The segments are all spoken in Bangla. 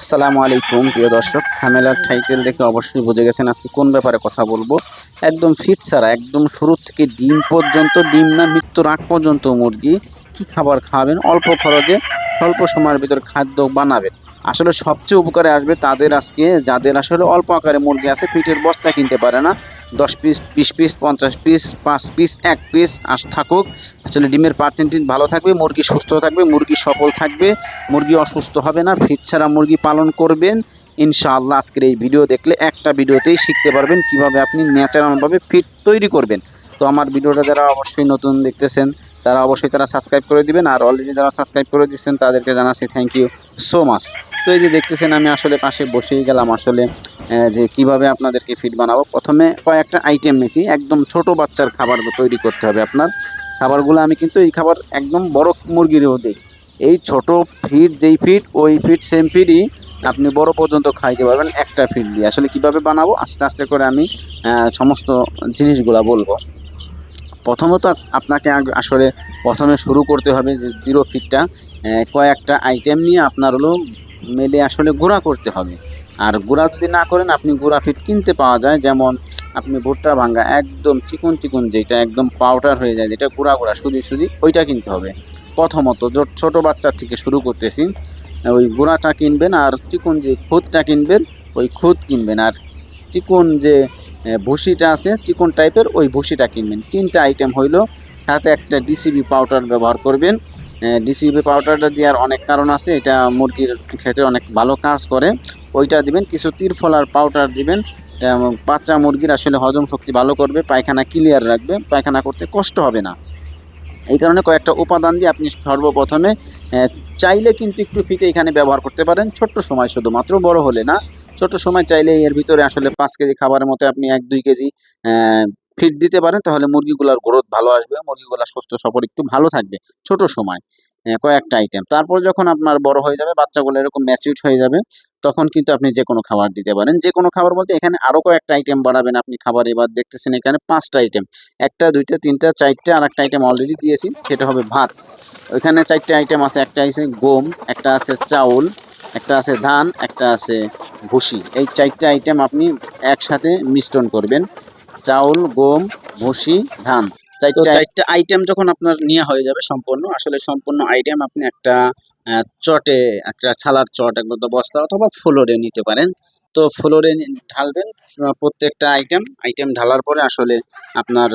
আসসালামু আলাইকুম প্রিয় দর্শক, থামেলার টাইটেল দেখে অবশ্যই বুঝে গেছেন আজকে কোন ব্যাপারে কথা বলবো। একদম ফিট ছাড়া, একদম শুরু থেকে ডিম পর্যন্ত, ডিম না মৃত্যুর আগ পর্যন্ত মুরগি কি খাবার খাওয়াবেন, অল্প খরচে স্বল্প সময়ের ভিতরে খাদ্য বানাবেন। আসলে সবচেয়ে উপকারে আসবে তাদের, আজকে যাদের আসলে অল্প আকারে মুরগি আছে, ফিটের বস্তা কিনতে পারে না। 10 piece, 20 piece, 50 piece, 5 piece, 1 piece থাকুক, আসলে ডিমের পার্সেন্টেজ ভালো থাকবে, মুরগি সুস্থ থাকবে, মুরগি সফল থাকবে, মুরগি অসুস্থ হবে না। ফিট ছাড়া মুরগি পালন করবেন ইনশাআল্লাহ। আজকের এই ভিডিও দেখলে একটা ভিডিওতেই শিখতে পারবেন কিভাবে আপনি ন্যাচারালভাবে ফিট তৈরি করবেন। তো আমার ভিডিওটা যারা অবশ্যই নতুন দেখতেছেন তারা অবশ্যই সাবস্ক্রাইব করে দিবেন, আর অলরেডি যারা সাবস্ক্রাইব করে দিচ্ছেন তাদেরকে জানাচ্ছি থ্যাংক ইউ সো মাচ। তো এই যে দেখতেছেন আমি আসলে পাশে বসেই গেলাম আসলে যে কিভাবে আপনাদেরকে ফিট বানাবো। প্রথমে কয়েকটা আইটেম নিয়েছি, একদম ছোট বাচ্চার খাবার তৈরি করতে হবে আপনার। খাবারগুলো আমি কিন্তু এই খাবার একদম বড় মুরগিরও দিই। এই ছোট ফিড, যেই ফিড ওই ফিড সেম ফিডই আপনি বড় পর্যন্ত খাইতে পারবেন একটা ফিড দিয়ে। আসলে কিভাবে বানাবো আস্তে আস্তে করে আমি সমস্ত জিনিসগুলা বলবো। প্রথমত আপনাকে আসলে প্রথমে শুরু করতে হবে যে জিরো ফিটটা কয়েকটা আইটেম নিয়ে আপনার হলো মেলে আসলে গুঁড়া করতে হবে। আর গুঁড়া যদি না করেন, আপনি গুঁড়া ফিট কিনতে পাওয়া যায়, যেমন আপনি ভুট্টা ভাঙ্গা একদম চিকন চিকন, যেটা একদম পাউডার হয়ে যায়, যেটা গুঁড়া গুঁড়া সুজি সুজি, ওইটা কিনতে হবে। প্রথমত ছোট বাচ্চার থেকে শুরু করতেছি, ওই গুঁড়াটা কিনবেন, আর চিকন যে খুদটা কিনবেন ওই খুদ কিনবেন, আর চিকন যে ভুসিটা আছে চিকন টাইপের ওই ভুসিটা কিনবেন। তিনটা আইটেম হইলো। সাথে একটা ডিসিবি পাউডার ব্যবহার করবেন। ডিসিবি পাউডারটা দেওয়ার অনেক কারণ আছে, এটা মুরগির ক্ষেত্রে অনেক ভালো কাজ করে। ওইটা দিবেন। কিছু তিরফলার পাউডার দিবেন, বাচ্চা মুরগির আসলে হজম শক্তি ভালো করবে, পায়খানা ক্লিয়ার রাখবে, পায়খানা করতে কষ্ট হবে না। এই কারণে কয়েকটা উপাদান দিয়ে আপনি সর্বপ্রথমে চাইলে কিন্তু একটু ফিটে এখানে ব্যবহার করতে পারেন, ছোট্ট সময় শুধুমাত্র, বড় হলে না। ছোট সময় চাইলে এর ভিতরে আসলে 5 কেজি খাবারের মতো আপনি 1-2 কেজি ফিট দিতে পারেন, তাহলে মুরগিগুলার গ্রোথ ভালো আসবে, মুরগিগুলা সুস্থ সবল একটু ভালো থাকবে ছোট সময়। কয়েকটা আইটেম, তারপর যখন আপনার বড় হয়ে যাবে, বাচ্চাগুলো এরকম ম্যাচিউরড হয়ে যাবে, তখন কিন্তু আপনি যে কোনো খাবার দিতে পারেন। যে কোনো খাবার বলতে এখানে আরও কয়েকটা আইটেম বাড়াবেন আপনি খাবার। এবার দেখতেছেন এখানে 5টা আইটেম, 1টা 2টা 3টা 4টা, আর একটা আইটেম অলরেডি দিয়েছি, সেটা হবে ভাত। ওইখানে 4টে আইটেম আছে, একটা আছে গম, একটা আছে চাউল, একটা আছে ধান, একটা আছে ভুসি। এই 4টে আইটেম আপনি একসাথে মিশ্রণ করবেন, চাউল, গম, ভুসি, ধান। তো 4টে আইটেম যখন আপনার নেওয়া হয়ে যাবে সম্পূর্ণ, আসলে সম্পূর্ণ আইটেম আপনি একটা চটে, একটা ছালার চট, একবার তো বস্তা অথবা ফ্লোরে নিতে পারেন। তো ফ্লোরে ঢালবেন প্রত্যেকটা আইটেম ঢালার পরে আসলে আপনার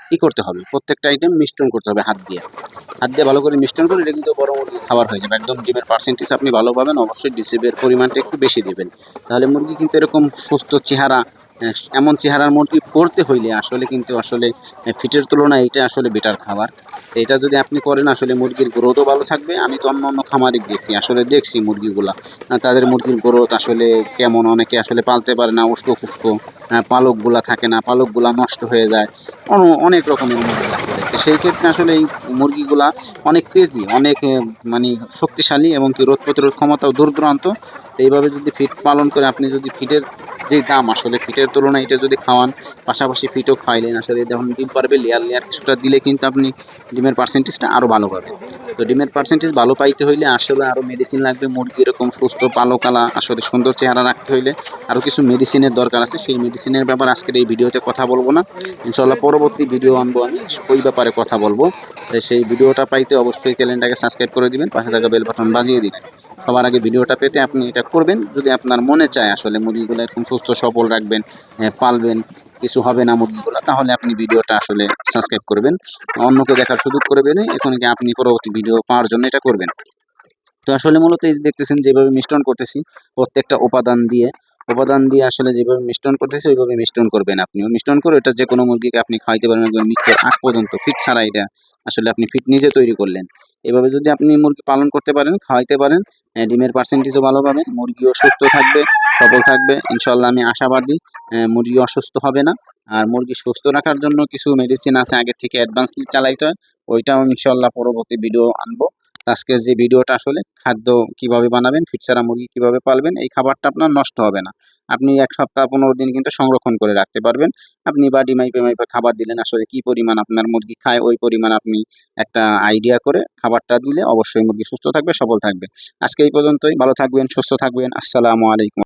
কি করতে হবে, প্রত্যেকটা আইটেম মিশ্রণ করতে হবে হাত দিয়ে। হাত দিয়ে ভালো করে মিশ্রণ করে, এটা কিন্তু বড় মুরগির খাবার হয়ে যাবে। একদম ডিমের পার্সেন্টেজ আপনি ভালো পাবেন, অবশ্যই ডিসিবের পরিমাণটা একটু বেশি দেবেন, তাহলে মুরগি কিন্তু এরকম সুস্থ চেহারা, এমন চেহারার মুরগি করতে হইলে আসলে কিন্তু আসলে ফিটের তুলনায় এটা আসলে বেটার খাবার। এটা যদি আপনি করেন আসলে মুরগির গ্রোথও ভালো থাকবে। আমি তো অন্য অন্য খামারে গেছি, আসলে দেখছি মুরগিগুলা, তাদের মুরগির গ্রোথ আসলে কেমন, অনেকে আসলে পালতে পারে না, উস্কো খুস্কো, পালকগুলা থাকে না, পালকগুলা নষ্ট হয়ে যায়, অনেক রকমের মুরগি থাকে। তো সেই ক্ষেত্রে আসলে এই মুরগিগুলা অনেক তেজি, অনেক মানে শক্তিশালী, এবং কি রোগ প্রতিরোধ ক্ষমতাও দূর দূরান্ত। এইভাবে যদি ফিট পালন করে, আপনি যদি ফিটের যে দাম, আসলে ফিটের তুলনায় এটা যদি খাওয়ান, পাশাপাশি ফিটও খাইলেন, আসলে যখন ডিম পারবে লেয়ার লেয়ার কিছুটা দিলে কিন্তু আপনি ডিমের পার্সেন্টেজটা আরও ভালো পাবেন। তো ডিমের পার্সেন্টেজ ভালো পাইতে হইলে আসলে আরও মেডিসিন লাগবে। মুরগি এরকম সুস্থ পালকালা আসলে সুন্দর চেহারা রাখতে হইলে আরও কিছু মেডিসিনের দরকার আছে। সেই মেডিসিনের ব্যাপারে আজকের এই ভিডিওতে কথা বলবো না, ইনশাল্লাহ পরবর্তী ভিডিও আনবো, আমি ওই ব্যাপারে কথা বলবো। তাই সেই ভিডিওটা পাইতে অবশ্যই চ্যানেলটাকে সাবস্ক্রাইব করে দিবেন, পাশে থাকা বেল বাটন বাজিয়ে দিবেন। সবার আগে ভিডিওটা পেতে আপনি এটা করবেন, যদি আপনার মনে চায় আসলে মুরগিগুলো এরকম সুস্থ সবল রাখবেন, পালবেন, কিছু হবে না মুরগিগুলো, তাহলে আপনি ভিডিওটা আসলে সাবস্ক্রাইব করবেন, অন্যকে দেখার সুযোগ করবেন। এখন কি আপনি পরবর্তী ভিডিও পাওয়ার জন্য এটা করবেন। তো আসলে মূলত এই যে দেখতেছেন যেভাবে মিশ্রণ করতেছি, প্রত্যেকটা উপাদান দিয়ে আসলে যেভাবে মিশ্রণ করতেছি ওইভাবে মিশ্রণ করবেন। আপনিও মিশ্রণ করে এটা যে কোনো মুরগিকে আপনি খাওয়াইতে পারবেন, একদম মৃত্যুর আগ পর্যন্ত। ফিট ছাড়া এটা আসলে আপনি ফিট নিজে তৈরি করলেন। এভাবে যদি আপনি মুরগি পালন করতে পারেন, খাওয়াইতে পারেন, ডিমের পার্সেন্টেজও ভালো পাবেন, মুরগিও সুস্থ থাকবে, সবল থাকবে ইনশাল্লাহ। আমি আশাবাদী মুরগি অসুস্থ হবে না। আর মুরগি সুস্থ রাখার জন্য কিছু মেডিসিন আছে, আগের থেকে অ্যাডভান্সলি চালাইতে হয়, ওইটাও ইনশাল্লাহ পরবর্তী ভিডিও আনবো। আজকের যে ভিডিওটা আসলে খাদ্য কিভাবে বানাবেন, ফিটসারা মুরগি কিভাবে পালবেন, এই খাবারটা আপনার নষ্ট হবে না। আপনি ১ সপ্তাহ ১৫ দিন কিন্তু সংরক্ষণ করে রাখতে পারবেন। আপনি বাটি মাইপে, মাইপে খাবার দিলেন, আসলে কি পরিমাণ আপনার মুরগি খায় ওই পরিমাণ আপনি একটা আইডিয়া করে খাবারটা দিলে অবশ্যই মুরগি সুস্থ থাকবে, সবল থাকবে। আজকে এই পর্যন্তই। ভালো থাকবেন, সুস্থ থাকবেন। আসসালামু আলাইকুম।